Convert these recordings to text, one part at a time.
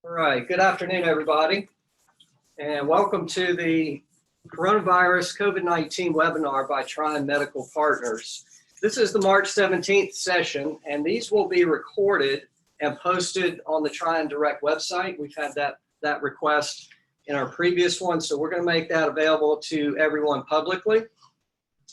All right, good afternoon, everybody, and welcome to the Coronavirus COVID-19 webinar by Trine Medical Partners. This is the March 17th session, and these will be recorded and posted on the Trine Direct website. We've had that request in our previous one, so we're going to make that available to everyone publicly,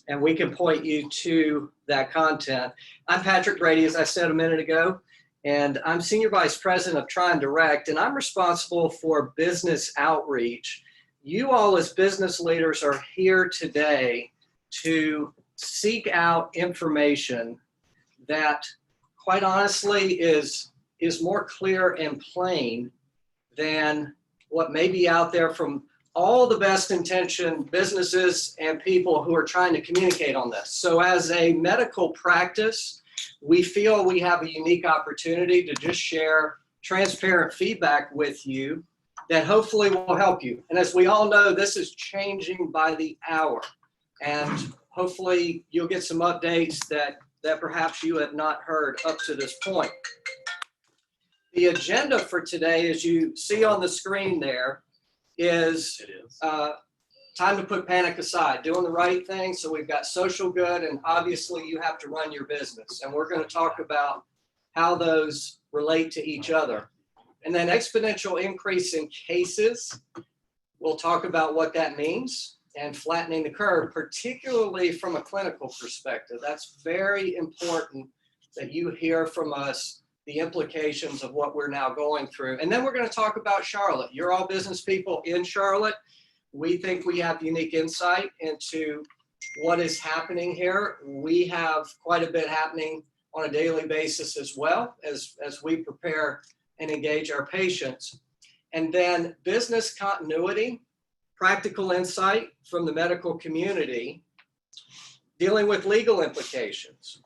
and we can point you to that content. I'm Patrick Brady, as I said a minute ago, and I'm Senior Vice President of Trine Direct, and I'm responsible for business outreach. You all as business leaders are here today to seek out information that, quite honestly, is more clear and plain than what may be out there from all the best intentioned businesses and people who are trying to communicate on this. So as a medical practice, we feel we have a unique opportunity to just share transparent feedback with you that hopefully will help you. And as we all know, this is changing by the hour. And hopefully you'll get some updates that perhaps you have not heard up to this point. The agenda for today, as you see on the screen there, is time to put panic aside, doing the right thing. So we've got social good, and obviously you have to run your business. And we're going to talk about how those relate to each other. And then exponential increase in cases, we'll talk about what that means and flattening the curve, particularly from a clinical perspective. That's very important that you hear from us the implications of what we're now going through. And then we're going to talk about Charlotte. You're all business people in Charlotte. We think we have unique insight into what is happening here. We have quite a bit happening on a daily basis as well as we prepare and engage our patients. And then business continuity, practical insight from the medical community, dealing with legal implications.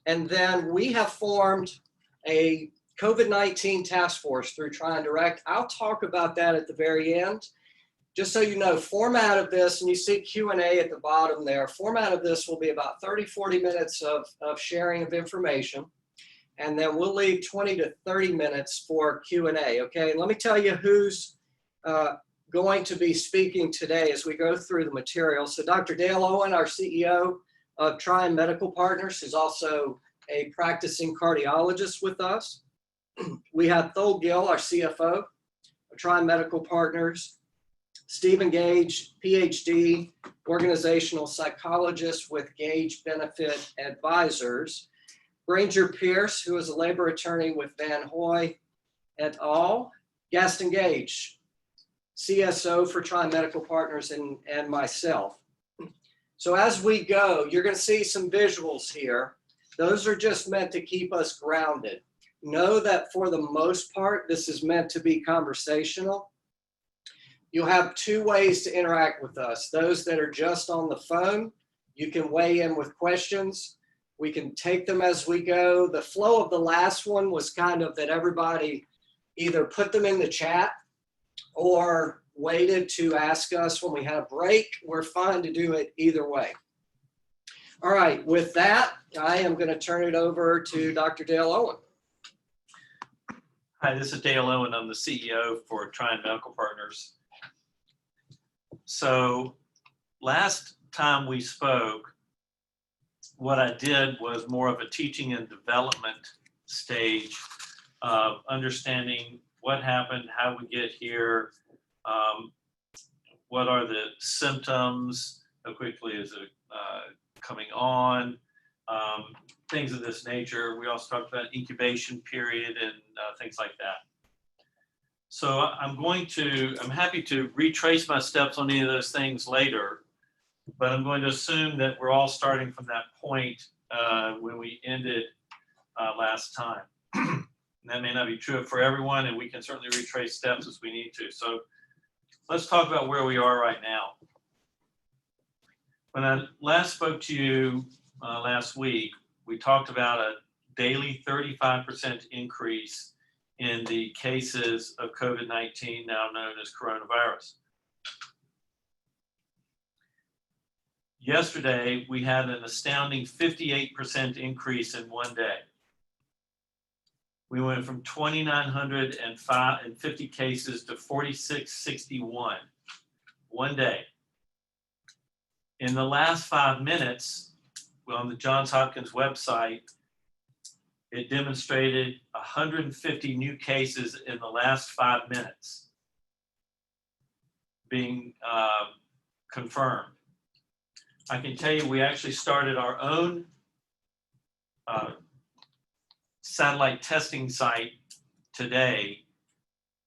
And then we have formed a COVID-19 task force through Trine Direct. I'll talk about that at the very end. Just so you know, format of this, and you see Q&A at the bottom there, format of this will be about 30-40 minutes of sharing of information, and then we'll leave 20 to 30 minutes for Q&A, okay? And let me tell you who's going to be speaking today as we go through the material. So Dr. Dale Owen, our CEO of Trine Medical Partners, is also a practicing cardiologist with us. We have Thole Gill, our CFO of Trine Medical Partners. Stephen Gage, PhD, organizational psychologist with Gage Benefit Advisors. Granger Pierce, who is a labor attorney with Van Hoy et al. Gaston Gage, CSO for Trine Medical Partners, and myself. So as we go, you're going to see some visuals here. Those are just meant to keep us grounded. Know that for the most part, this is meant to be conversational. You'll have two ways to interact with us. Those that are just on the phone, you can weigh in with questions. We can take them as we go. The flow of the last one was kind of that everybody either put them in the chat or waited to ask us when we had a break. We're fine to do it either way. All right, with that, I am going to turn it over to Dr. Dale Owen. Hi, this is Dale Owen. I'm the CEO for Trine Medical Partners. So last time we spoke, what I did was more of a teaching and development stage of understanding what happened, how we get here, what are the symptoms, how quickly is it coming on, things of this nature. We also talked about incubation period and things like that. So I'm happy to retrace my steps on any of those things later, but I'm going to assume that we're all starting from that point when we ended last time. And that may not be true for everyone, and we can certainly retrace steps as we need to. So let's talk about where we are right now. When I last spoke to you last week, we talked about a daily 35% increase in the cases of COVID-19, now known as coronavirus. Yesterday, we had an astounding 58% increase in one day. We went from 2,950 cases to 4,661 one day. In the last 5 minutes, on the Johns Hopkins website, it demonstrated 150 new cases in the last 5 minutes being confirmed. I can tell you we actually started our own satellite testing site today,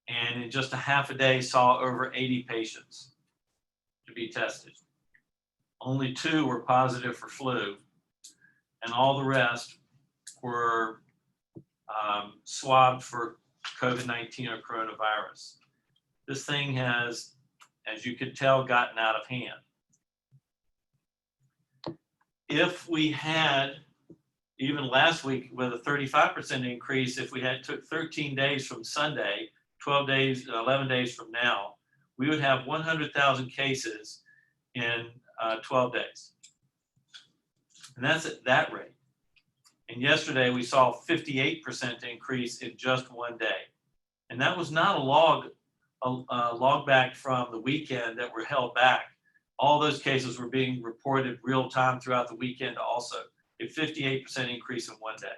and in just a half a day saw over 80 patients to be tested. Only 2 were positive for flu, and all the rest were swabbed for COVID-19 or coronavirus. This thing has, as you could tell, gotten out of hand. If we had, even last week with a 35% increase, if we had took 13 days from Sunday, 12 days, 11 days from now, we would have 100,000 cases in 12 days. And that's at that rate. And yesterday we saw a 58% increase in just one day. And that was not a log back from the weekend that were held back. All those cases were being reported real time throughout the weekend also. A 58% increase in one day.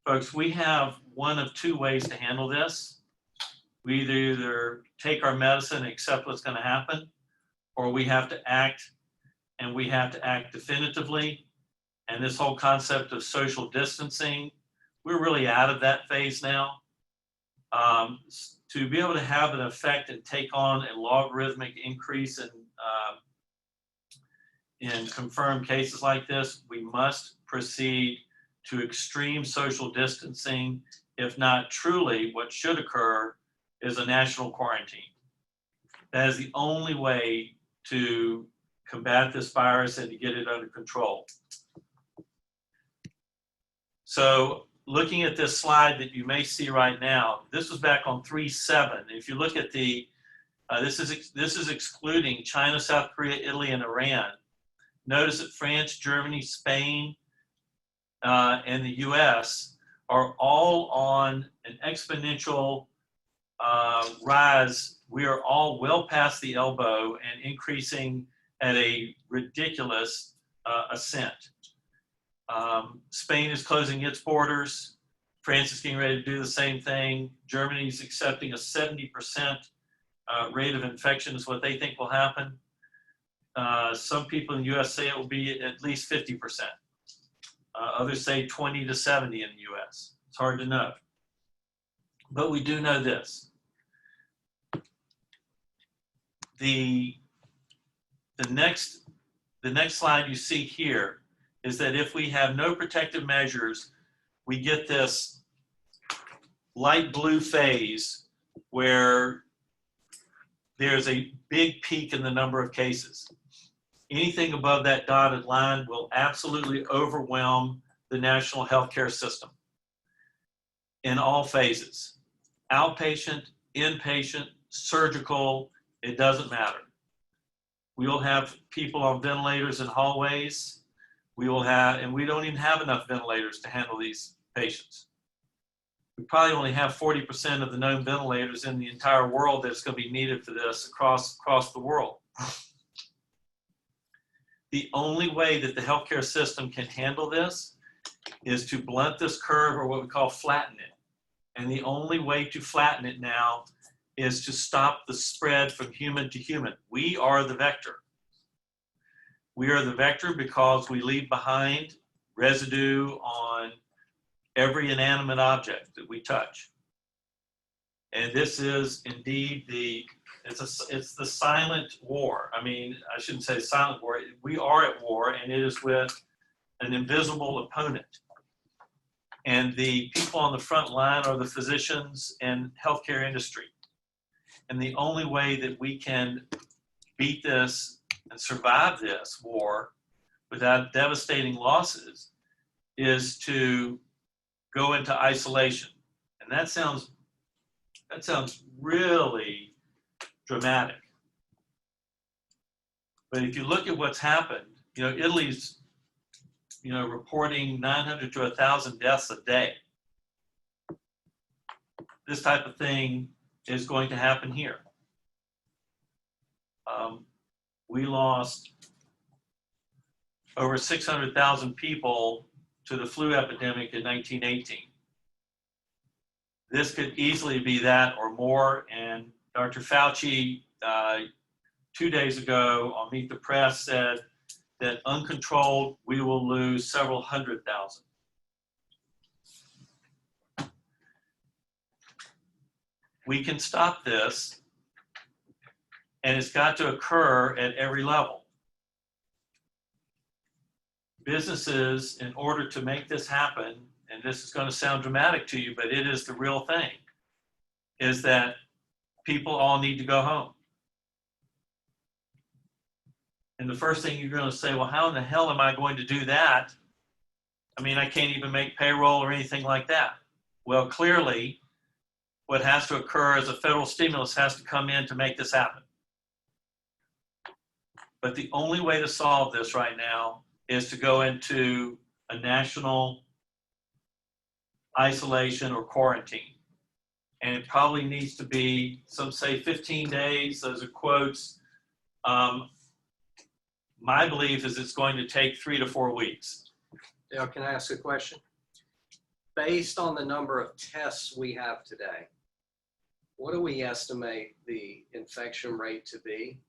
Folks, we have one of 2 ways to handle this. We either take our medicine and accept what's going to happen, or we have to act, and we have to act definitively. And this whole concept of social distancing, we're really out of that phase now. To be able to have an effect and take on a logarithmic increase in confirmed cases like this, we must proceed to extreme social distancing. If not, truly what should occur is a national quarantine. That is the only way to combat this virus and to get it under control. So looking at this slide that you may see right now, this was back on 3/7. If you look at the, this is excluding China, South Korea, Italy, and Iran. Notice that France, Germany, Spain, and the US are all on an exponential rise. We are all well past the elbow and increasing at a ridiculous ascent. Spain is closing its borders. France is getting ready to do the same thing. Germany is accepting a 70% rate of infection is what they think will happen. Some people in the US say it will be at least 50%. Others say 20 to 70 in the US. It's hard to know. But we do know this. The next slide you see here is that if we have no protective measures, we get this light blue phase where there's a big peak in the number of cases. Anything above that dotted line will absolutely overwhelm the national healthcare system in all phases. Outpatient, inpatient, surgical, it doesn't matter. We will have people on ventilators in hallways. We will have, and we don't even have enough ventilators to handle these patients. We probably only have 40% of the known ventilators in the entire world that's going to be needed for this across the world. The only way that the healthcare system can handle this is to blunt this curve, or what we call flatten it. And the only way to flatten it now is to stop the spread from human to human. We are the vector. We are the vector because we leave behind residue on every inanimate object that we touch. And this is indeed it's the silent war. I mean, I shouldn't say silent war. We are at war, and it is with an invisible opponent. And the people on the front line are the physicians and healthcare industry. And the only way that we can beat this and survive this war without devastating losses is to go into isolation. And that sounds really dramatic. But if you look at what's happened, Italy's, reporting 900 to 1,000 deaths a day. this type of thing is going to happen here. We lost over 600,000 people to the flu epidemic in 1918. This could easily be that or more, and Dr. Fauci 2 days ago on Meet the Press said that uncontrolled, we will lose several 100,000. We can stop this, and it's got to occur at every level. Businesses, in order to make this happen, and this is going to sound dramatic to you, but it is the real thing, is that people all need to go home. And the first thing you're going to say, well, how in the hell am I going to do that? I mean, I can't even make payroll or anything like that. Well, clearly, what has to occur is a federal stimulus has to come in to make this happen. But the only way to solve this right now is to go into a national isolation or quarantine. And it probably needs to be, some say 15 days, those are quotes. My belief is it's going to take 3 to 4 weeks. Dale, can I ask a question? Based on the number of tests we have today, what do we estimate the infection rate to be?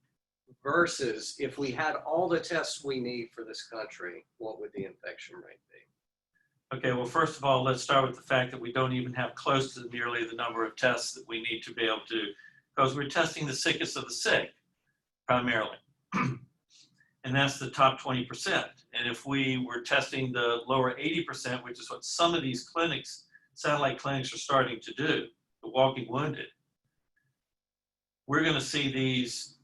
Versus if we had all the tests we need for this country, what would the infection rate be? Okay, well, first of all, let's start with the fact that we don't even have close to nearly the number of tests that we need to be able to, because we're testing the sickest of the sick, primarily. And that's the top 20%. And if we were testing the lower 80%, which is what some of these clinics, satellite clinics, are starting to do, the walking wounded, we're going to see these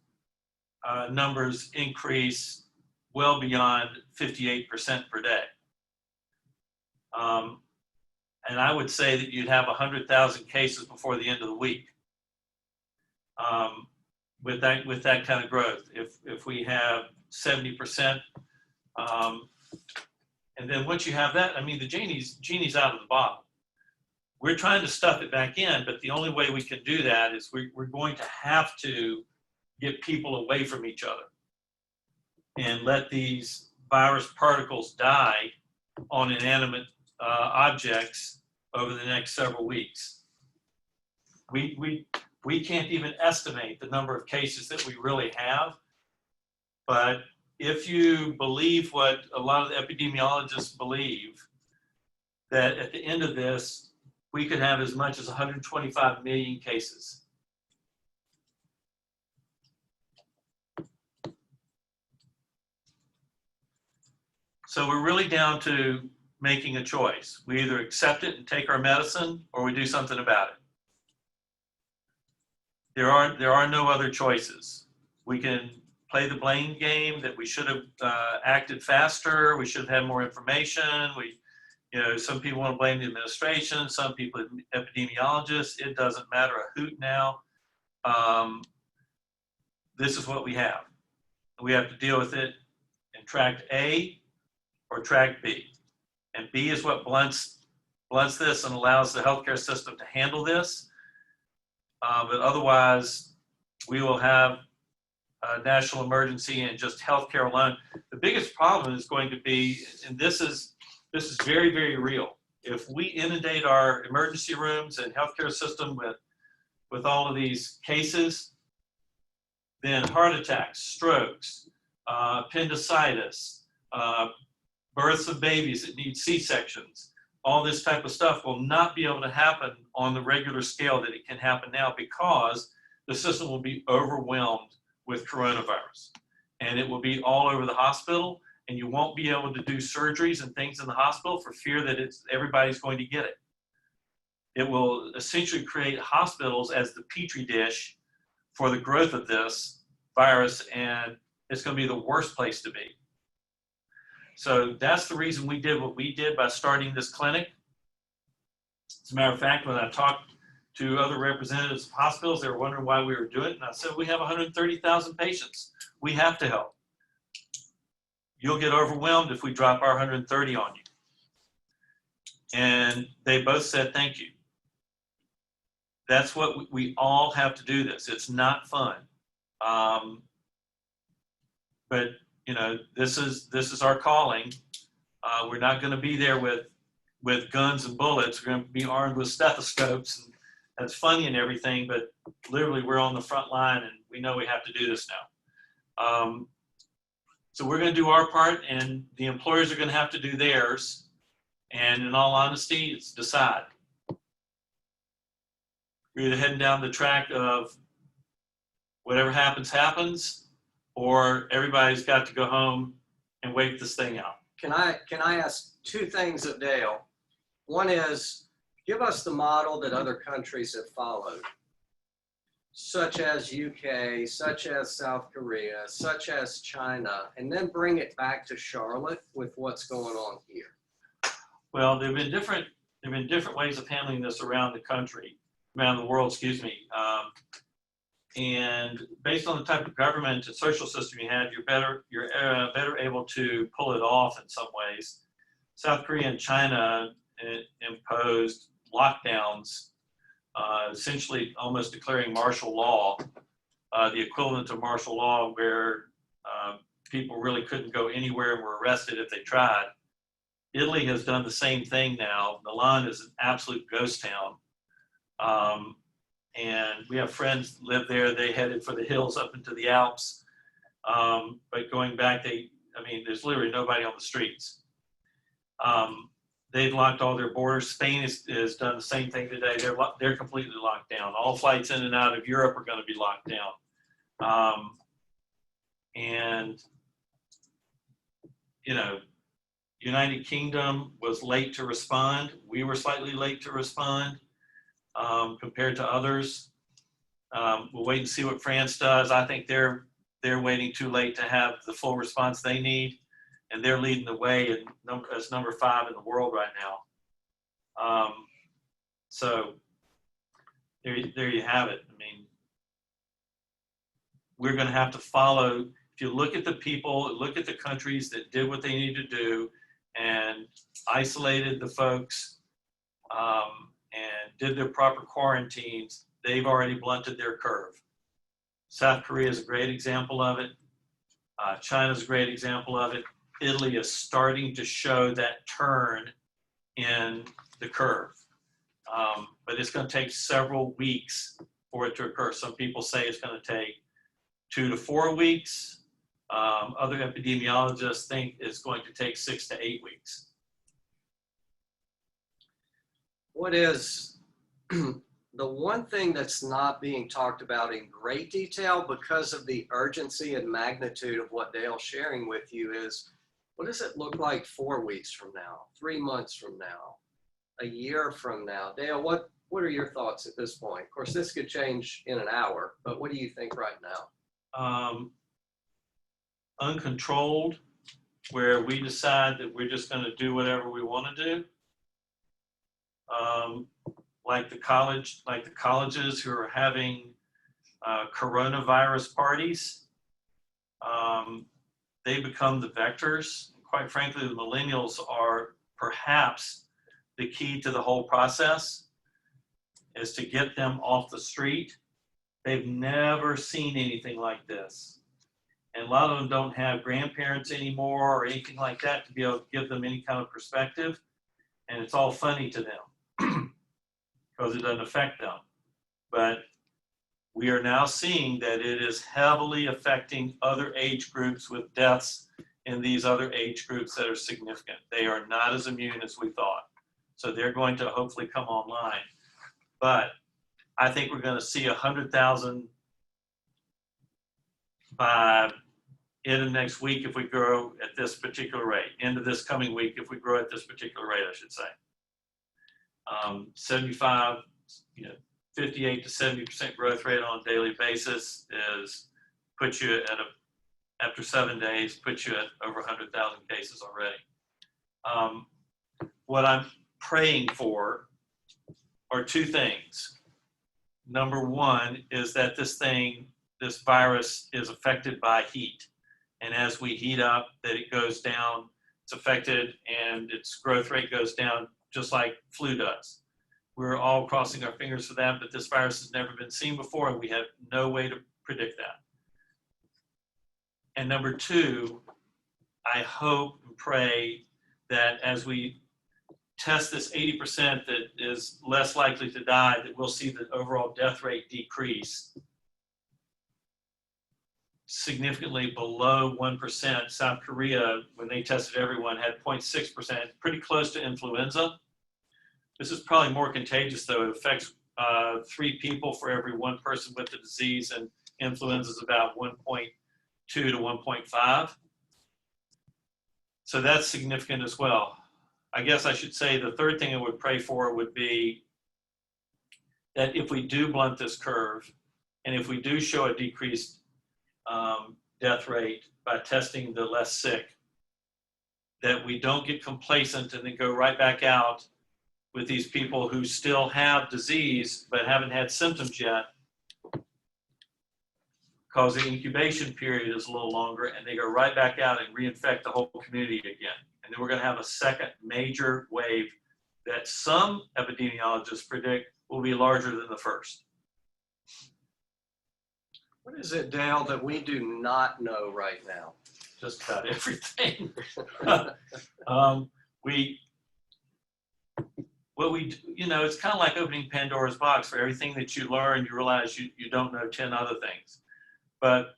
numbers increase well beyond 58% per day. And I would say that you'd have 100,000 cases before the end of the week with that kind of growth. If we have 70%, and then once you have that, I mean, the genie's out of the bottle. We're trying to stuff it back in, but the only way we can do that is we're going to have to get people away from each other and let these virus particles die on inanimate objects over the next several weeks. We can't even estimate the number of cases that we really have, but if you believe what a lot of the epidemiologists believe, that at the end of this, we could have as much as 125 million cases. So we're really down to making a choice. We either accept it and take our medicine, or we do something about it. There are no other choices. We can play the blame game that we should have acted faster, we should have had more information. Some people want to blame the administration, some people epidemiologists. It doesn't matter a hoot now. This is what we have. We have to deal with it in track A or track B. And B is what blunts this and allows the healthcare system to handle this. But otherwise, we will have a national emergency in just healthcare alone. The biggest problem is going to be, and this is very, very real. If we inundate our emergency rooms and healthcare system with all of these cases, then heart attacks, strokes, appendicitis, births of babies that need C-sections, all this type of stuff will not be able to happen on the regular scale that it can happen now, because the system will be overwhelmed with coronavirus. And it will be all over the hospital, and you won't be able to do surgeries and things in the hospital for fear that everybody's going to get it. It will essentially create hospitals as the petri dish for the growth of this virus, and it's going to be the worst place to be. So that's the reason we did what we did by starting this clinic. As a matter of fact, when I talked to other representatives of hospitals, they were wondering why we were doing it. And I said, we have 130,000 patients. We have to help. You'll get overwhelmed if we drop our 130 on you. And they both said, thank you. that's what we all have to do this. It's not fun. But you know, this is our calling. We're not going to be there with guns and bullets. We're going to be armed with stethoscopes, and that's funny and everything, but literally we're on the front line and we know we have to do this now. So we're going to do our part, and the employers are going to have to do theirs. And in all honesty, it's decide. We're either heading down the track of whatever happens, happens, or everybody's got to go home and wait this thing out. Can I ask two things of Dale? One is, give us the model that other countries have followed, such as UK, such as South Korea, such as China, and then bring it back to Charlotte with what's going on here. Well, there have been different ways of handling this around the world, excuse me. And based on the type of government and social system you have, you're better able to pull it off in some ways. South Korea and China imposed lockdowns, essentially almost declaring martial law, the equivalent of martial law, where people really couldn't go anywhere and were arrested if they tried. Italy has done the same thing now. Milan is an absolute ghost town. And we have friends live there. They headed for the hills up into the Alps. But going back, there's literally nobody on the streets. They've locked all their borders. Spain has done the same thing today. They're completely locked down. All flights in and out of Europe are going to be locked down. And, you know, United Kingdom was late to respond. We were slightly late to respond. Compared to others. We'll wait and see what France does. I think they're waiting too late to have the full response they need, and they're leading the way as number 5 in the world right now. So there you have it. I mean, we're going to have to follow. If you look at the people, look at the countries that did what they needed to do and isolated the folks, and did their proper quarantines, they've already blunted their curve. South Korea is a great example of it. China's a great example of it. Italy is starting to show that turn in the curve. But it's going to take several weeks for it to occur. Some people say it's going to take 2 to 4 weeks. Other epidemiologists think it's going to take 6 to 8 weeks. What is the one thing that's not being talked about in great detail because of the urgency and magnitude of what Dale's sharing with you is, what does it look like 4 weeks from now, 3 months from now, a year from now? Dale, what are your thoughts at this point? Of course, this could change in an hour, but what do you think right now? Uncontrolled, where we decide that we're just going to do whatever we want to do. Like the colleges who are having coronavirus parties, they become the vectors. Quite frankly, the millennials are perhaps the key to the whole process, is to get them off the street. They've never seen anything like this. And a lot of them don't have grandparents anymore or anything like that to be able to give them any kind of perspective. And it's all funny to them because it doesn't affect them. But we are now seeing that it is heavily affecting other age groups with deaths in these other age groups that are significant. They are not as immune as we thought. So they're going to hopefully come online. But I think we're going to see 100,000 by end of next week if we grow at this particular rate. End of this coming week if we grow at this particular rate, I should say. 58 to 70% growth rate on a daily basis puts you at after 7 days, puts you at over 100,000 cases already. What I'm praying for are 2 things. Number 1 is that this virus is affected by heat. And as we heat up, that it goes down, it's affected and its growth rate goes down just like flu does. We're all crossing our fingers for that, but this virus has never been seen before, and we have no way to predict that. And number two, I hope and pray that as we test this 80% that is less likely to die, that we'll see the overall death rate decrease significantly below 1%. South Korea, when they tested everyone, had 0.6%, pretty close to influenza. This is probably more contagious, though. It affects 3 people for every 1 person with the disease, and influenza is about 1.2 to 1.5. So that's significant as well. I guess I should say the third thing I would pray for would be that if we do blunt this curve, and if we do show a decreased death rate by testing the less sick, that we don't get complacent and then go right back out with these people who still have disease but haven't had symptoms yet, because the incubation period is a little longer, and they go right back out and reinfect the whole community again. And then we're going to have a second major wave that some epidemiologists predict will be larger than the first. What is it, Dale, that we do not know right now? Just about everything. It's kind of like opening Pandora's box. For everything that you learn, you realize you don't know 10 other things. But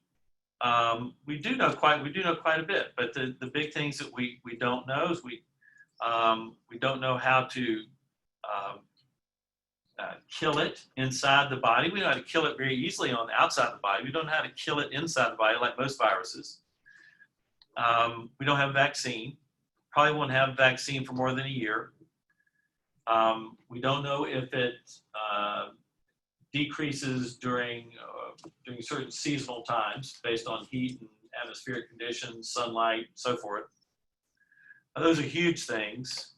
we do know quite a bit. But the big things that we don't know is we don't know how to kill it inside the body. We know how to kill it very easily on the outside of the body. We don't know how to kill it inside the body like most viruses. We don't have a vaccine. Probably won't have a vaccine for more than a year. We don't know if it decreases during certain seasonal times based on heat and atmospheric conditions, sunlight, so forth. Those are huge things.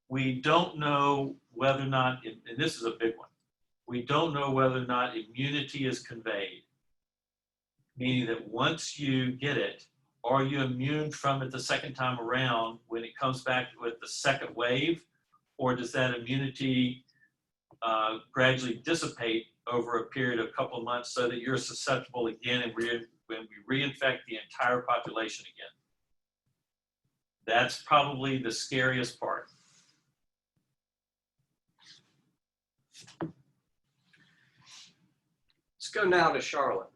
We don't know whether or not, and this is a big one, we don't know whether or not immunity is conveyed, meaning that once you get it, are you immune from it the second time around when it comes back with the second wave, or does that immunity gradually dissipate over a period of a couple of months so that you're susceptible again and when we reinfect the entire population again? That's probably the scariest part. Let's go now to Charlotte.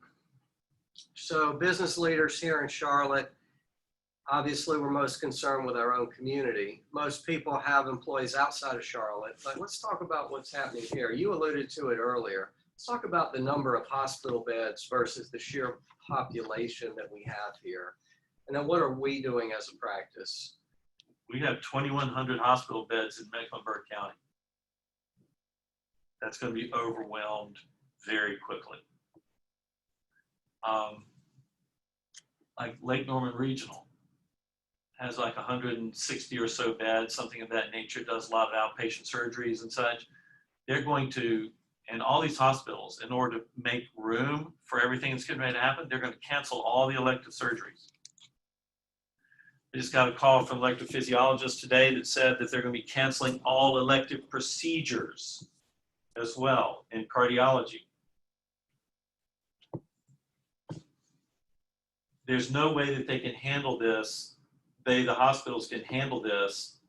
So business leaders here in Charlotte, obviously we're most concerned with our own community. Most people have employees outside of Charlotte, but let's talk about what's happening here. You alluded to it earlier. Let's talk about the number of hospital beds versus the sheer population that we have here. And then what are we doing as a practice? We have 2,100 hospital beds in Mecklenburg County. That's going to be overwhelmed very quickly. Like Lake Norman Regional has like 160 or so beds, something of that nature, does a lot of outpatient surgeries and such. They're going to, and all these hospitals, in order to make room for everything that's getting ready to happen, they're going to cancel all the elective surgeries. I just got a call from an electrophysiologist today that said that they're going to be canceling all elective procedures as well in cardiology. There's no way that they can handle this. The hospitals can handle this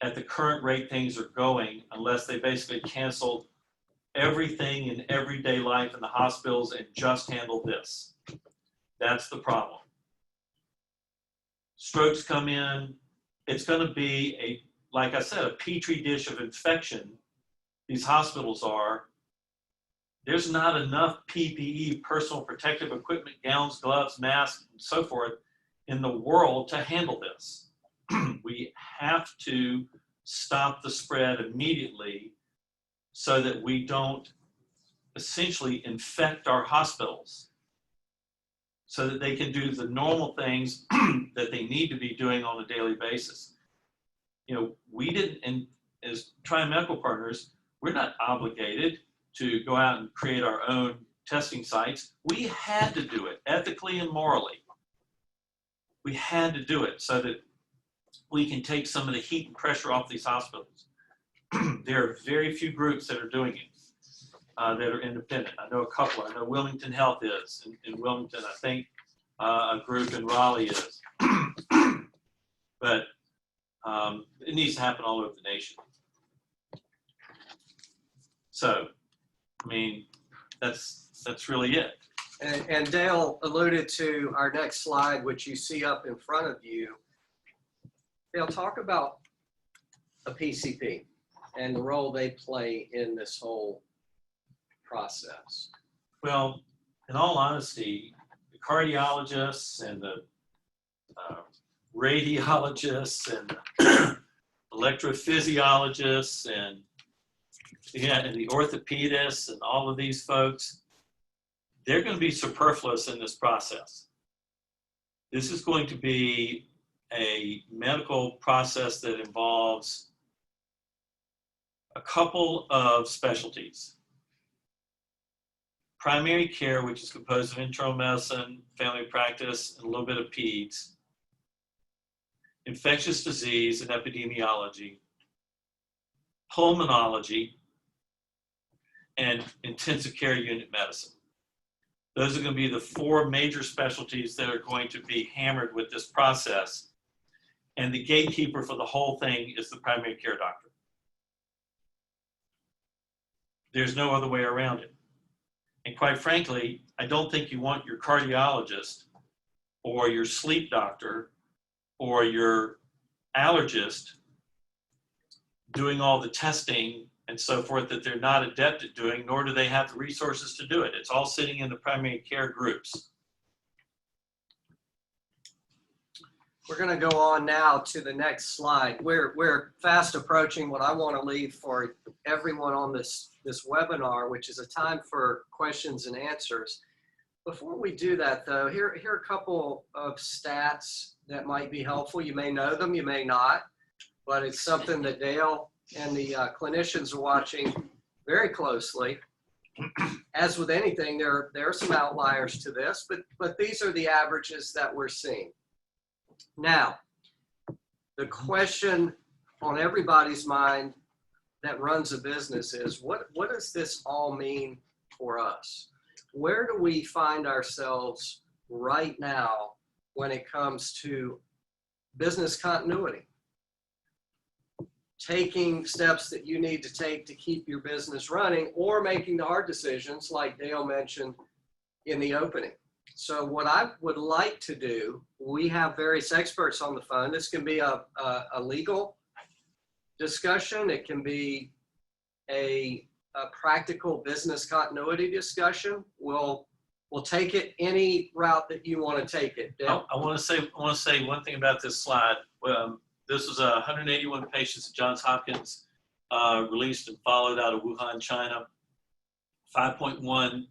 at the current rate things are going, unless they basically canceled everything in everyday life in the hospitals and just handle this. That's the problem. Strokes come in, it's going to be like I said, a petri dish of infection. These hospitals are. There's not enough PPE, personal protective equipment, gowns, gloves, masks, and so forth in the world to handle this. We have to stop the spread immediately so that we don't essentially infect our hospitals, so that they can do the normal things that they need to be doing on a daily basis. We didn't, and as Trine Medical Partners, we're not obligated to go out and create our own testing sites. We had to do it ethically and morally. We had to do it so that we can take some of the heat and pressure off these hospitals. There are very few groups that are doing it, that are independent. I know a couple. I know Wilmington Health is in Wilmington. I think a group in Raleigh is. But it needs to happen all over the nation. So, I mean, that's really it. And Dale alluded to our next slide, which you see up in front of you. Dale, talk about a PCP and the role they play in this whole process. Well, in all honesty, the cardiologists and the radiologists and electrophysiologists and the orthopedists and all of these folks, they're going to be superfluous in this process. This is going to be a medical process that involves a couple of specialties. Primary care, which is composed of internal medicine, family practice, and a little bit of peds. Infectious disease and epidemiology. Pulmonology, and intensive care unit medicine. Those are going to be the four major specialties that are going to be hammered with this process. And the gatekeeper for the whole thing is the primary care doctor. There's no other way around it. And quite frankly, I don't think you want your cardiologist or your sleep doctor or your allergist doing all the testing and so forth that they're not adept at doing, nor do they have the resources to do it. It's all sitting in the primary care groups. We're going to go on now to the next slide. We're fast approaching what I want to leave for everyone on this webinar, which is a time for questions and answers. Before we do that, though, here are a couple of stats that might be helpful. You may know them, you may not, but it's something that Dale and the clinicians are watching very closely. As with anything, there are some outliers to this, but these are the averages that we're seeing. Now, the question on everybody's mind that runs a business is, what does this all mean for us? Where do we find ourselves right now when it comes to business continuity? Taking steps that you need to take to keep your business running, or making the hard decisions like Dale mentioned in the opening. So what I would like to do, we have various experts on the phone. This can be a legal discussion. It can be a practical business continuity discussion. We'll take it any route that you want to take it. Dale? I want to say one thing about this slide. This was 181 patients at Johns Hopkins, released and followed out of Wuhan, China. 5.1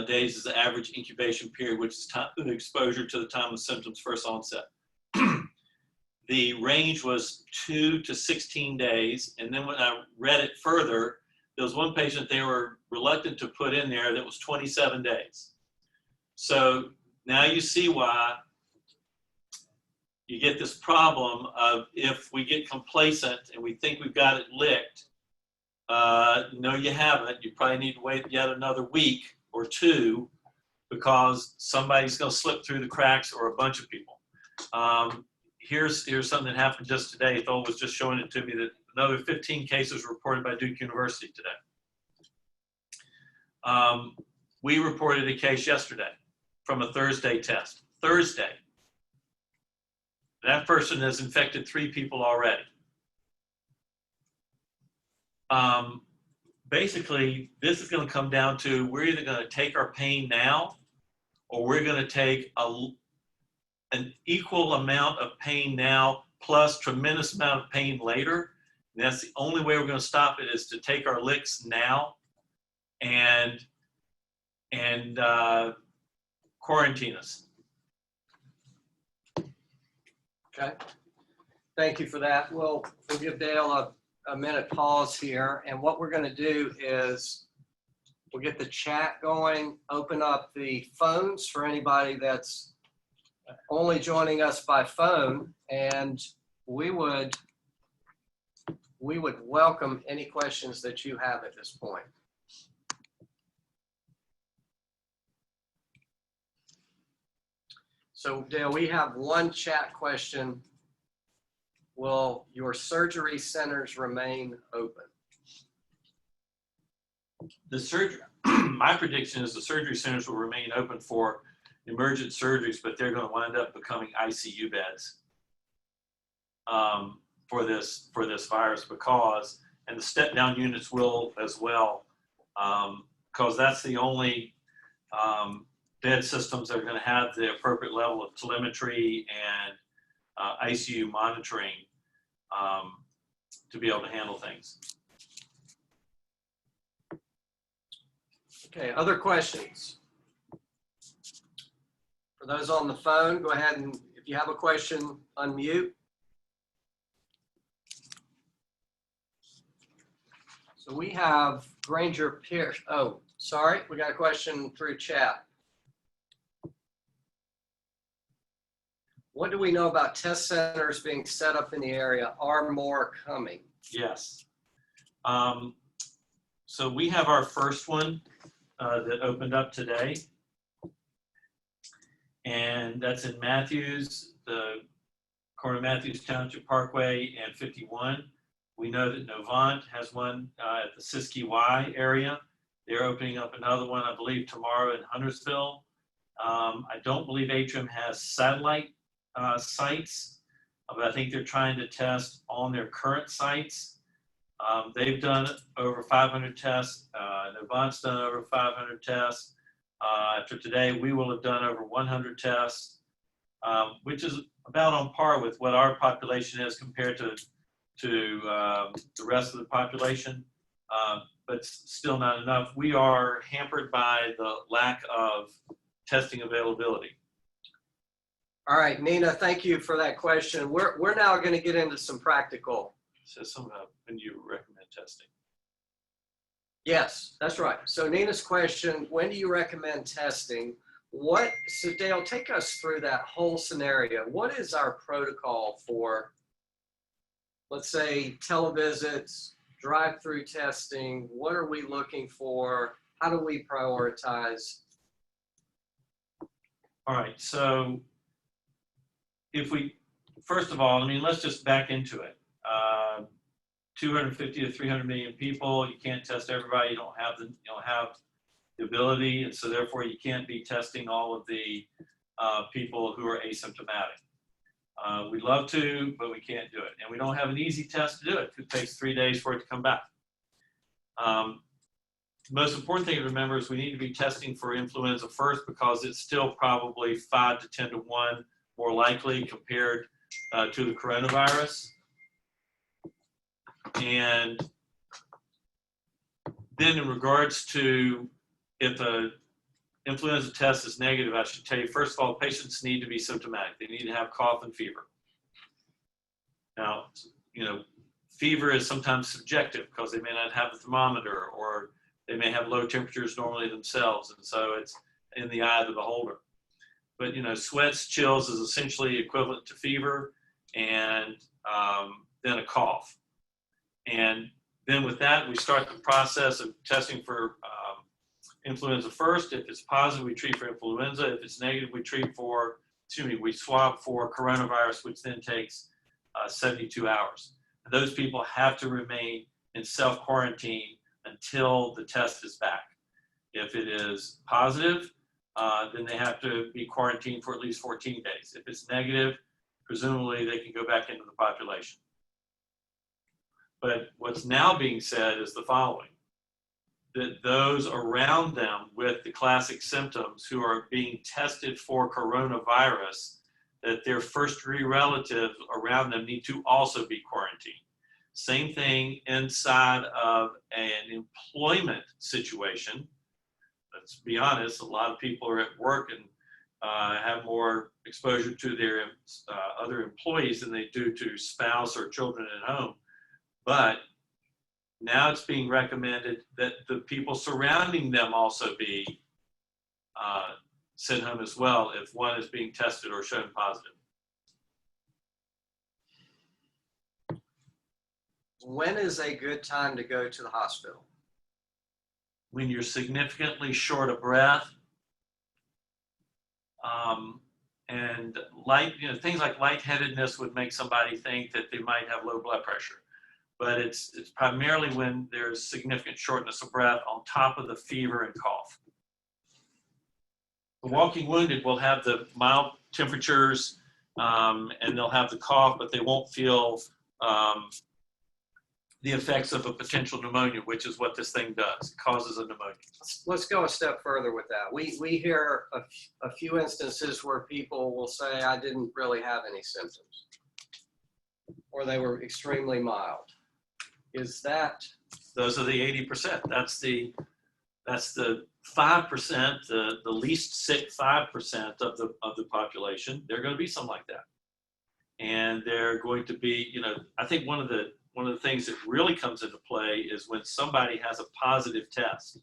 days is the average incubation period, which is time of exposure to the time of symptoms first onset. The range was 2 to 16 days. And then when I read it further, there was one patient they were reluctant to put in there that was 27 days. So now you see why you get this problem of, if we get complacent and we think we've got it licked, no, you haven't. You probably need to wait yet another week or two, because somebody's going to slip through the cracks, or a bunch of people. Here's something that happened just today. Thol was just showing it to me, that another 15 cases reported by Duke University today. We reported a case yesterday from a Thursday test. Thursday. That person has infected 3 people already. Basically, this is going to come down to, we're either going to take our pain now, or we're going to take an equal amount of pain now plus tremendous amount of pain later. And that's the only way we're going to stop it, is to take our licks now and quarantine us. Okay. Thank you for that. We'll give Dale a minute pause here. And what we're going to do is we'll get the chat going, open up the phones for anybody that's only joining us by phone, and we would welcome any questions that you have at this point. So Dale, we have one chat question. Will your surgery centers remain open? The surgery, my prediction is the surgery centers will remain open for emergent surgeries, but they're going to wind up becoming ICU beds for this virus because, and the step down units will as well, because that's the only bed systems that are going to have the appropriate level of telemetry and ICU monitoring to be able to handle things. Okay, other questions? For those on the phone, go ahead and if you have a question, unmute. So we have Granger Pierce. Oh, sorry, we got a question through chat. What do we know about test centers being set up in the area? Are more coming? Yes. So we have our first one that opened up today. And that's in Matthews, the corner of Matthews Township Parkway and 51. We know that Novant has one at the Siskiyou Y area. They're opening up another one, I believe, tomorrow in Huntersville. I don't believe Atrium has satellite sites, but I think they're trying to test on their current sites. They've done over 500 tests. Novant's done over 500 tests. After today, we will have done over 100 tests, which is about on par with what our population is compared to the rest of the population, but still not enough. We are hampered by the lack of testing availability. All right, Nina, thank you for that question. We're now going to get into some practical. So somehow, when you recommend testing? Yes, that's right. So Nina's question, when do you recommend testing? So Dale, take us through that whole scenario. What is our protocol for, let's say, televisits, drive-through testing? What are we looking for? How do we prioritize? All right, so if we, first of all, I mean, let's just back into it. 250 to 300 million people, you can't test everybody, you don't have the ability, and so therefore you can't be testing all of the people who are asymptomatic. We'd love to, but we can't do it. And we don't have an easy test to do it. It takes 3 days for it to come back. The most important thing to remember is we need to be testing for influenza first because it's still probably 5 to 10 to 1 more likely compared to the coronavirus. And then in regards to if the influenza test is negative, I should tell you, first of all, patients need to be symptomatic. They need to have cough and fever. Now, you know, fever is sometimes subjective because they may not have a thermometer or they may have low temperatures normally themselves. And so it's in the eye of the beholder. But, you know, sweats, chills is essentially equivalent to fever and then a cough. And then with that, we start the process of testing for influenza first. If it's positive, we treat for influenza. If it's negative, we swab for coronavirus, which then takes 72 hours. And those people have to remain in self-quarantine until the test is back. If it is positive, then they have to be quarantined for at least 14 days. If it's negative, presumably they can go back into the population. But what's now being said is the following, that those around them with the classic symptoms who are being tested for coronavirus, that their first-degree relatives around them need to also be quarantined. Same thing inside of an employment situation. Let's be honest, a lot of people are at work and have more exposure to their other employees than they do to spouse or children at home. But now it's being recommended that the people surrounding them also be sent home as well if one is being tested or shown positive. when is a good time to go to the hospital? When you're significantly short of breath, and things like lightheadedness would make somebody think that they might have low blood pressure. But it's primarily when there's significant shortness of breath on top of the fever and cough. The walking wounded will have the mild temperatures, and they'll have the cough, but they won't feel the effects of a potential pneumonia, which is what this thing does. It causes a pneumonia. Let's go a step further with that. We hear a few instances where people will say, I didn't really have any symptoms, or they were extremely mild. Is that? Those are the 80%. That's the 5%, the least sick 5% of the population. They're going to be something like that, and they're going to be, I think one of the things that really comes into play is when somebody has a positive test.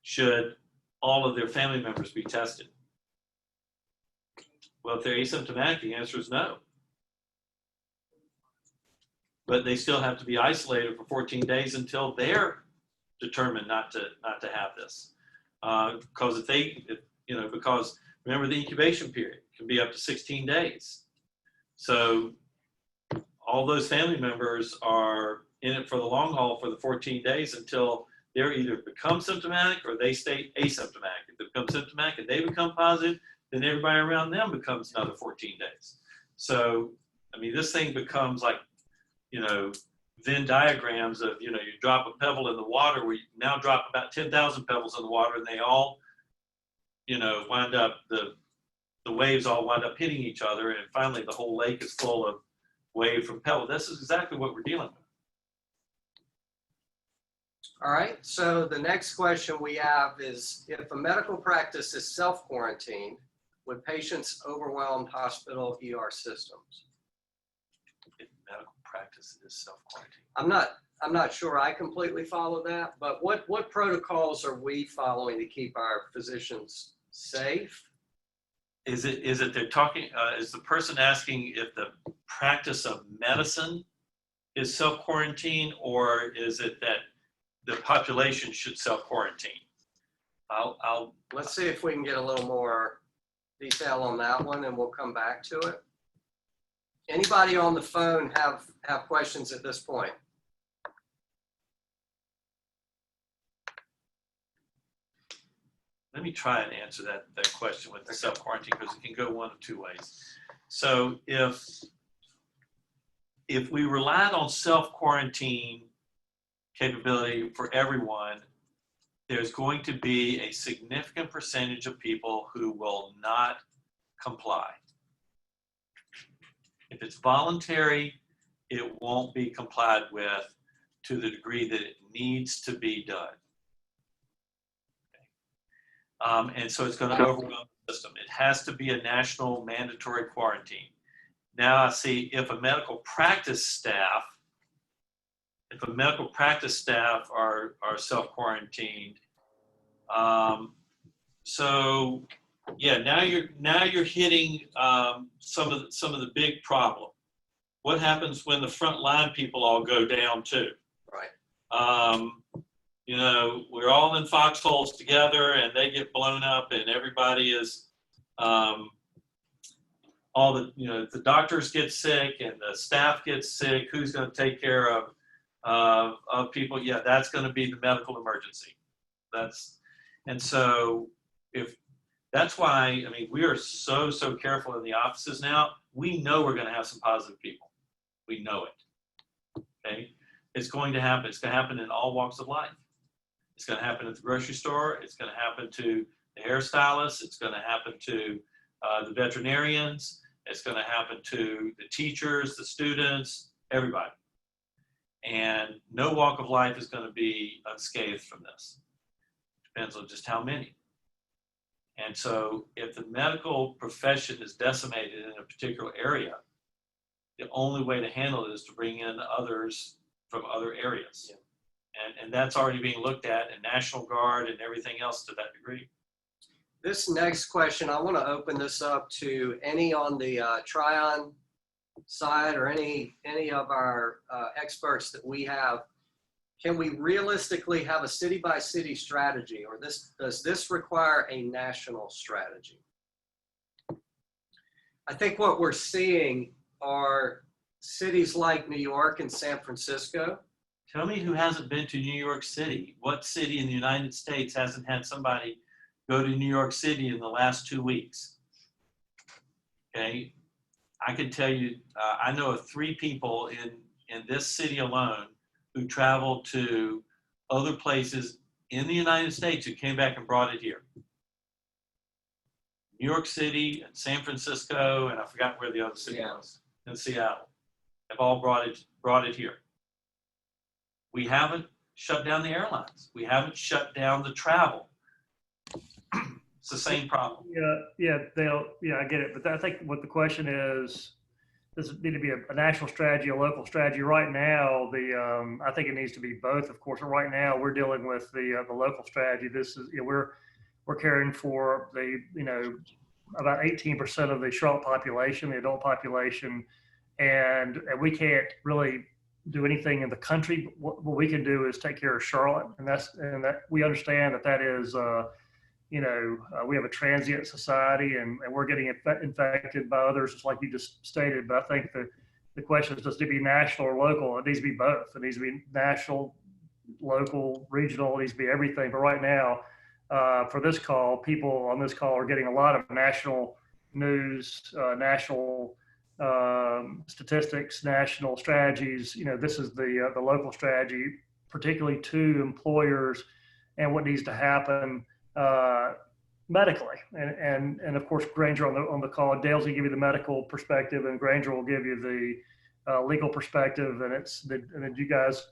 Should all of their family members be tested? Well, if they're asymptomatic, the answer is no. But they still have to be isolated for 14 days until they're determined not to have this. Because because remember, the incubation period can be up to 16 days. So all those family members are in it for the long haul for the 14 days until they're either become symptomatic or they stay asymptomatic. If they become symptomatic and they become positive, then everybody around them becomes another 14 days. So, this thing becomes like, Venn diagrams of, you drop a pebble in the water, where you now drop about 10,000 pebbles in the water, and they all, wind up, the waves all wind up hitting each other, and finally the whole lake is full of wave from pebble. This is exactly what we're dealing with. All right, so the next question we have is, if a medical practice is self-quarantined, would patients overwhelm hospital ER systems? If medical practice is self-quarantine. I'm not sure I completely follow that, but what protocols are we following to keep our physicians safe? Is it they're talking, is the person asking if the practice of medicine is self-quarantine, or is it that the population should self-quarantine? Let's see if we can get a little more detail on that one, and we'll come back to it. Anybody on the phone have questions at this point? Let me try and answer that question with the self-quarantine, because it can go one of two ways. So if we relied on self-quarantine capability for everyone, there's going to be a significant percentage of people who will not comply. If it's voluntary, it won't be complied with to the degree that it needs to be done. And so it's going to overwhelm the system. It has to be a national mandatory quarantine. Now I see if a medical practice staff are self-quarantined, so yeah, now you're hitting some of the big problem. What happens when the frontline people all go down too? Right. We're all in foxholes together, and they get blown up, and everybody is, the doctors get sick and the staff gets sick. Who's going to take care of people? Yeah, that's going to be the medical emergency. That's why, we are so careful in the offices now. We know we're going to have some positive people. We know it. Okay, it's going to happen. It's going to happen in all walks of life. It's going to happen at the grocery store. It's going to happen to the hairstylists. It's going to happen to the veterinarians. It's going to happen to the teachers, the students, everybody. And no walk of life is going to be unscathed from this. Depends on just how many. And so if the medical profession is decimated in a particular area, the only way to handle it is to bring in others from other areas. Yeah. And that's already being looked at in National Guard and everything else to that degree. This next question, I want to open this up to any on the Tryon side or any of our experts that we have, can we realistically have a city-by-city strategy, or does this require a national strategy? I think what we're seeing are cities like New York and San Francisco. Tell me who hasn't been to New York City? What city in the United States hasn't had somebody go to New York City in the last 2 weeks? Okay, I can tell you, I know of 3 people in this city alone who traveled to other places in the United States who came back and brought it here. New York City and San Francisco, and I forgot where the other city was, in Seattle, have all brought it here. We haven't shut down the airlines. We haven't shut down the travel. It's the same problem. Yeah, I get it. But I think what the question is, does it need to be a national strategy, a local strategy? Right now, I think it needs to be both. Of course, right now we're dealing with the local strategy. This is, we're caring for about 18% of the Charlotte population, the adult population, and we can't really do anything in the country. What we can do is take care of Charlotte, and that we understand that is. We have a transient society, and we're getting infected by others, just like you just stated. But I think the question is, does it be national or local? It needs to be both. It needs to be national, local, regional. It needs to be everything. But right now, for this call, people on this call are getting a lot of national news, national statistics, national strategies. This is the local strategy, particularly to employers and what needs to happen medically, and of course Granger on the call. Dale's gonna give you the medical perspective, and Granger will give you the legal perspective. And then you guys,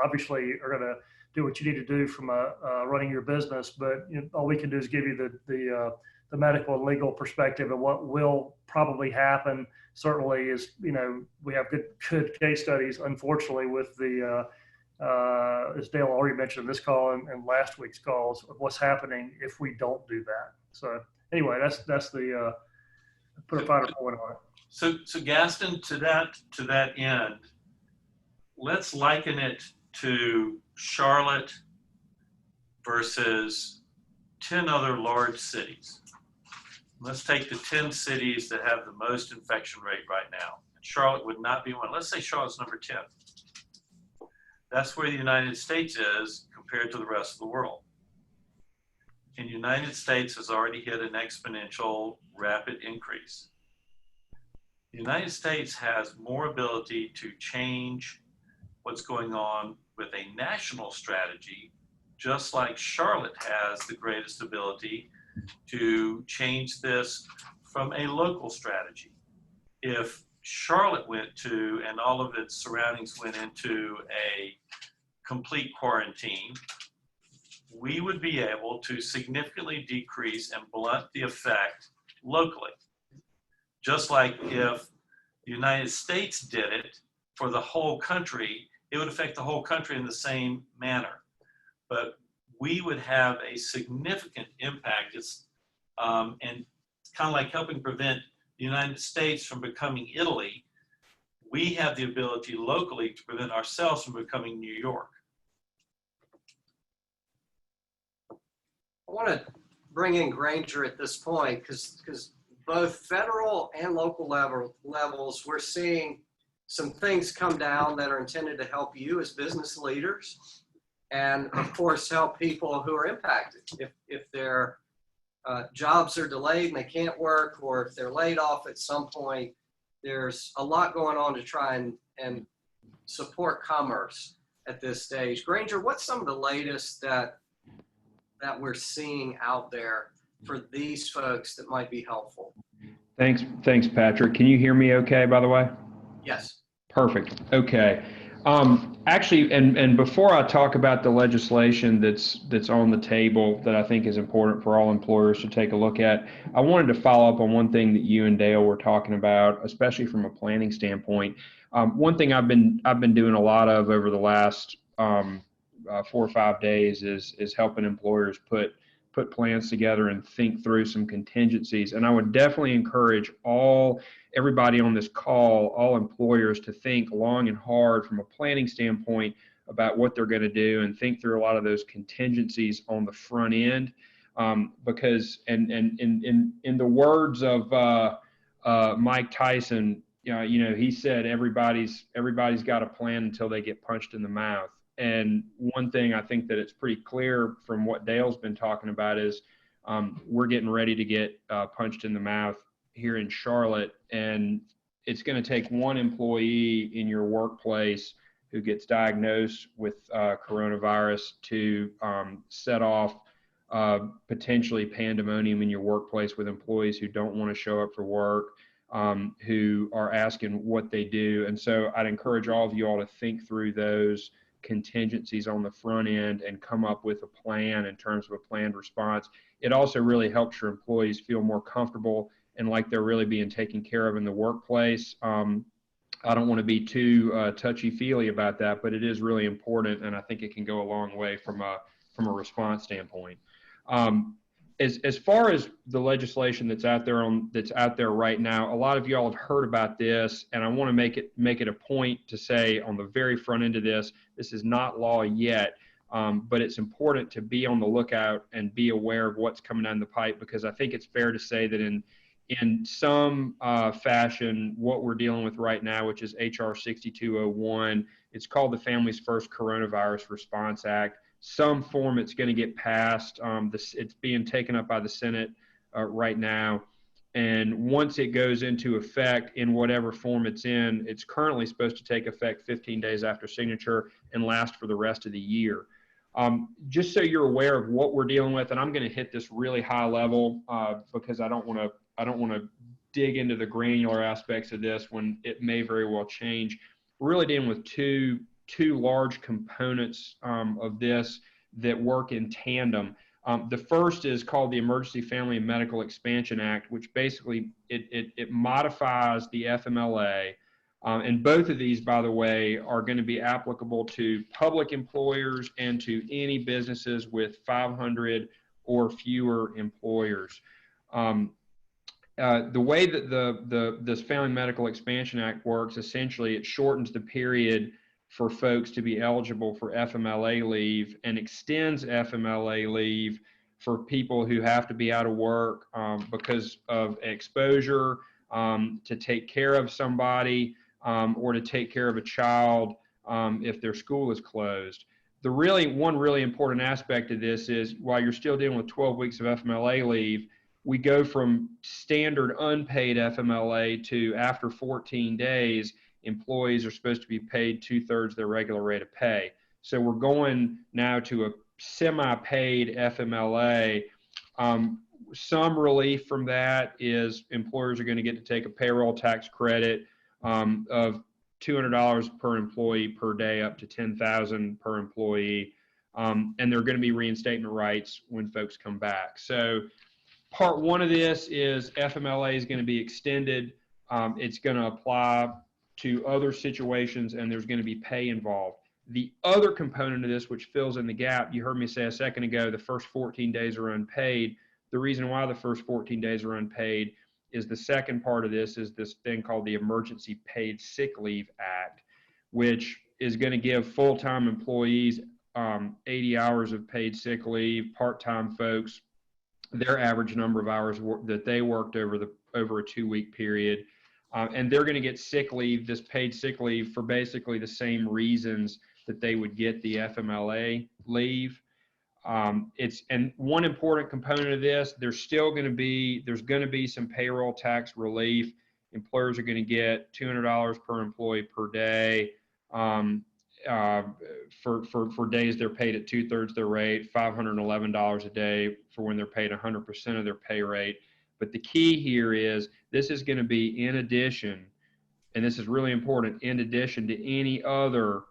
obviously are gonna do what you need to do from running your business. But all we can do is give you the medical and legal perspective. And what will probably happen certainly is, we have good case studies, unfortunately, with as Dale already mentioned in this call and last week's calls, of what's happening if we don't do that. So anyway, that's the put a finer point on it. So Gaston, to that end, let's liken it to Charlotte versus 10 other large cities. Let's take the 10 cities that have the most infection rate right now. Charlotte would not be one. Let's say Charlotte's number 10. That's where the United States is compared to the rest of the world. And the United States has already hit an exponential rapid increase. The United States has more ability to change what's going on with a national strategy, just like Charlotte has the greatest ability to change this from a local strategy. If Charlotte went to, and all of its surroundings went into a complete quarantine, we would be able to significantly decrease and blunt the effect locally. Just like if the United States did it for the whole country, it would affect the whole country in the same manner. But we would have a significant impact. And it's kind of like helping prevent the United States from becoming Italy. We have the ability locally to prevent ourselves from becoming New York. I want to bring in Granger at this point because both federal and local levels, we're seeing some things come down that are intended to help you as business leaders, and of course help people who are impacted. If their jobs are delayed and they can't work, or if they're laid off at some point, there's a lot going on to try and support commerce at this stage. Granger, what's some of the latest that we're seeing out there for these folks that might be helpful? Thanks, Patrick. Can you hear me okay, by the way? Yes. Perfect. Okay. Actually, and before I talk about the legislation that's on the table that I think is important for all employers to take a look at, I wanted to follow up on one thing that you and Dale were talking about, especially from a planning standpoint. One thing I've been doing a lot of over the last 4 or 5 days is helping employers put plans together and think through some contingencies. And I would definitely encourage all everybody on this call, all employers, to think long and hard from a planning standpoint about what they're going to do and think through a lot of those contingencies on the front end. Because in the words of Mike Tyson, he said everybody's got a plan until they get punched in the mouth. And one thing I think that it's pretty clear from what Dale's been talking about is we're getting ready to get punched in the mouth here in Charlotte, and it's going to take one employee in your workplace who gets diagnosed with coronavirus to set off potentially pandemonium in your workplace with employees who don't want to show up for work, who are asking what they do. And so I'd encourage all of you all to think through those contingencies on the front end and come up with a plan in terms of a planned response. It also really helps your employees feel more comfortable and like they're really being taken care of in the workplace. I don't want to be too touchy-feely about that, but it is really important, and I think it can go a long way from a response standpoint. As far as the legislation that's out there right now, a lot of y'all have heard about this, and I want to make it a point to say on the very front end of this is not law yet, but it's important to be on the lookout and be aware of what's coming down the pipe, because I think it's fair to say that in some fashion, what we're dealing with right now, which is HR 6201, it's called the Families First Coronavirus Response Act. Some form it's going to get passed. It's being taken up by the Senate right now. And once it goes into effect in whatever form it's in, it's currently supposed to take effect 15 days after signature and last for the rest of the year. Just so you're aware of what we're dealing with, and I'm going to hit this really high level because I don't want to dig into the granular aspects of this when it may very well change. We're really dealing with two large components of this that work in tandem. The first is called the Emergency Family and Medical Expansion Act, which basically it modifies the FMLA. And both of these, by the way, are going to be applicable to public employers and to any businesses with 500 or fewer employers. The way that this Family Medical Expansion Act works, essentially, it shortens the period for folks to be eligible for FMLA leave and extends FMLA leave for people who have to be out of work because of exposure, to take care of somebody, or to take care of a child if their school is closed. One really important aspect of this is while you're still dealing with 12 weeks of FMLA leave, we go from standard unpaid FMLA to after 14 days, employees are supposed to be paid 2/3 their regular rate of pay. So we're going now to a semi-paid FMLA. Some relief from that is employers are going to get to take a payroll tax credit of $200 per employee per day up to $10,000 per employee. And there are going to be reinstatement rights when folks come back. So part one of this is FMLA is going to be extended. It's going to apply to other situations, and there's going to be pay involved. The other component of this, which fills in the gap, you heard me say a second ago, the first 14 days are unpaid. The reason why the first 14 days are unpaid is the second part of this is this thing called the Emergency Paid Sick Leave Act, which is going to give full-time employees 80 hours of paid sick leave, part-time folks, their average number of hours that they worked over a 2-week period. And they're going to get sick leave, this paid sick leave, for basically the same reasons that they would get the FMLA leave. And one important component of this, there's going to be some payroll tax relief. Employers are going to get $200 per employee per day for days they're paid at 2/3 their rate, $511 a day for when they're paid 100% of their pay rate. But the key here is this is going to be in addition, and this is really important, in addition to any other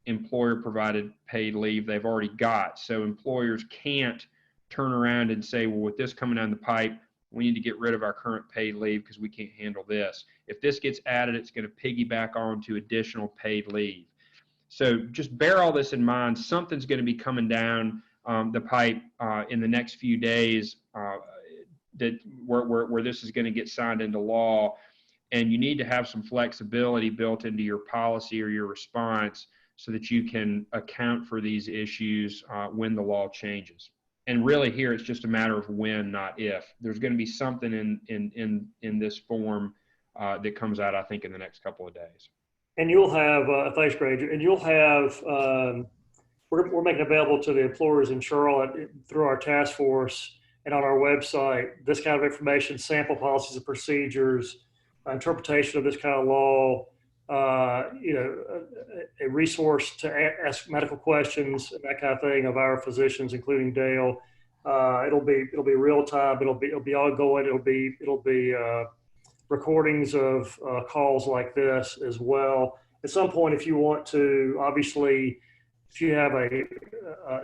employer-provided paid leave they've already got. So employers can't turn around and say, well, with this coming down the pipe, we need to get rid of our current paid leave because we can't handle this. If this gets added, it's going to piggyback on to additional paid leave. So just bear all this in mind. Something's going to be coming down the pipe in the next few days where this is going to get signed into law. and you need to have some flexibility built into your policy or your response so that you can account for these issues when the law changes. And really here, it's just a matter of when, not if. There's going to be something in this form that comes out, I think, in the next couple of days. And you'll have, thanks, Granger, and you'll have, we're making available to the employers in Charlotte through our task force and on our website, this kind of information, sample policies and procedures, interpretation of this kind of law, a resource to ask medical questions and that kind of thing of our physicians, including Dale. It'll be real time. It'll be ongoing. It'll be recordings of calls like this as well. At some point, if you want to, obviously, if you have an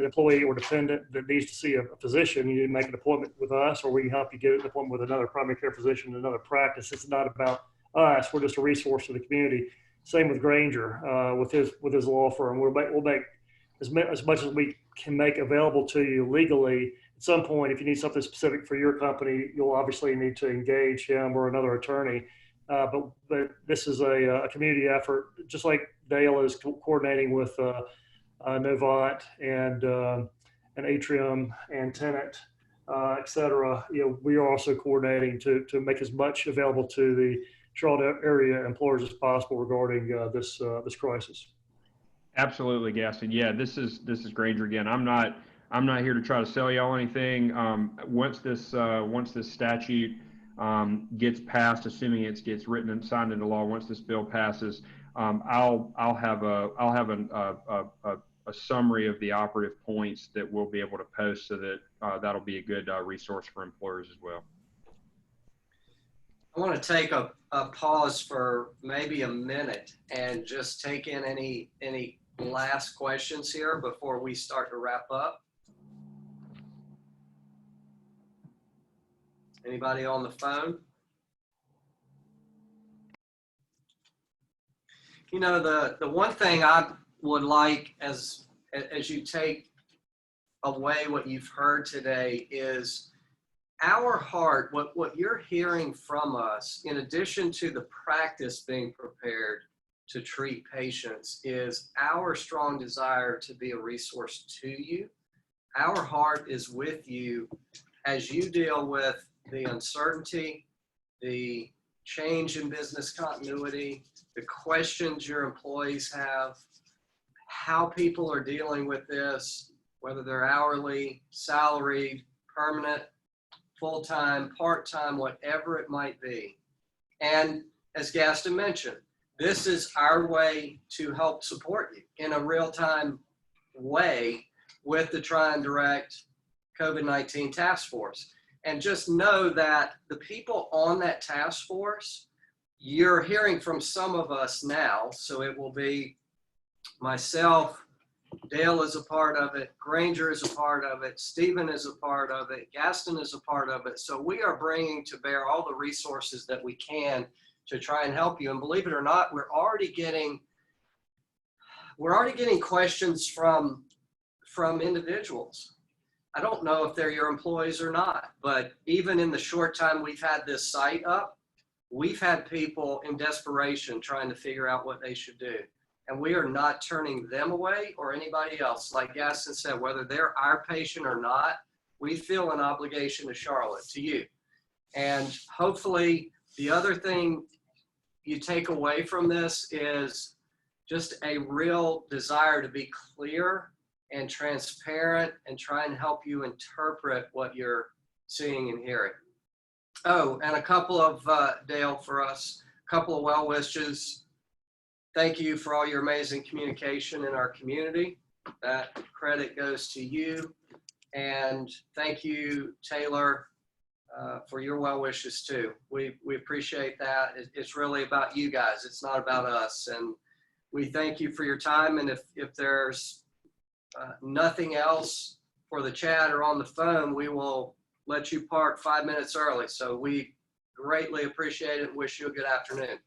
employee or dependent that needs to see a physician, you need to make an appointment with us, or we can help you get an appointment with another primary care physician in another practice. It's not about us. We're just a resource to the community. Same with Granger with his law firm. We'll make as much as we can make available to you legally. At some point, if you need something specific for your company, you'll obviously need to engage him or another attorney. But this is a community effort, just like Dale is coordinating with Novant and Atrium and Tenet, et cetera. We are also coordinating to make as much available to the Charlotte area employers as possible regarding this crisis. Absolutely, Gaston. Yeah, this is Granger again. I'm not here to try to sell y'all anything. Once this statute gets passed, assuming it gets written and signed into law, once this bill passes, I'll have a summary of the operative points that we'll be able to post, so that that'll be a good resource for employers as well. I want to take a pause for maybe a minute and just take in any last questions here before we start to wrap up. Anybody on the phone? The one thing I would like as you take away what you've heard today is our heart, what you're hearing from us, in addition to the practice being prepared to treat patients, is our strong desire to be a resource to you. Our heart is with you as you deal with the uncertainty, the change in business continuity, the questions your employees have, how people are dealing with this, whether they're hourly, salaried, permanent, full-time, part-time, whatever it might be. And as Gaston mentioned, this is our way to help support you in a real-time way with the Try and Direct COVID-19 task force. And just know that the people on that task force, you're hearing from some of us now, so it will be myself, Dale is a part of it, Granger is a part of it, Stephen is a part of it, Gaston is a part of it. So we are bringing to bear all the resources that we can to try and help you. And believe it or not, we're already getting questions from individuals. I don't know if they're your employees or not, but even in the short time we've had this site up, we've had people in desperation trying to figure out what they should do. And we are not turning them away or anybody else. Like Gaston said, whether they're our patient or not, we feel an obligation to Charlotte, to you. And hopefully the other thing you take away from this is just a real desire to be clear and transparent and try and help you interpret what you're seeing and hearing. Oh, and a couple of, Dale, for us, a couple of well wishes. Thank you for all your amazing communication in our community. That credit goes to you. And thank you, Taylor, for your well wishes too. We appreciate that. It's really about you guys. It's not about us. And we thank you for your time. And if there's nothing else for the chat or on the phone, we will let you part 5 minutes early. So we greatly appreciate it and wish you a good afternoon.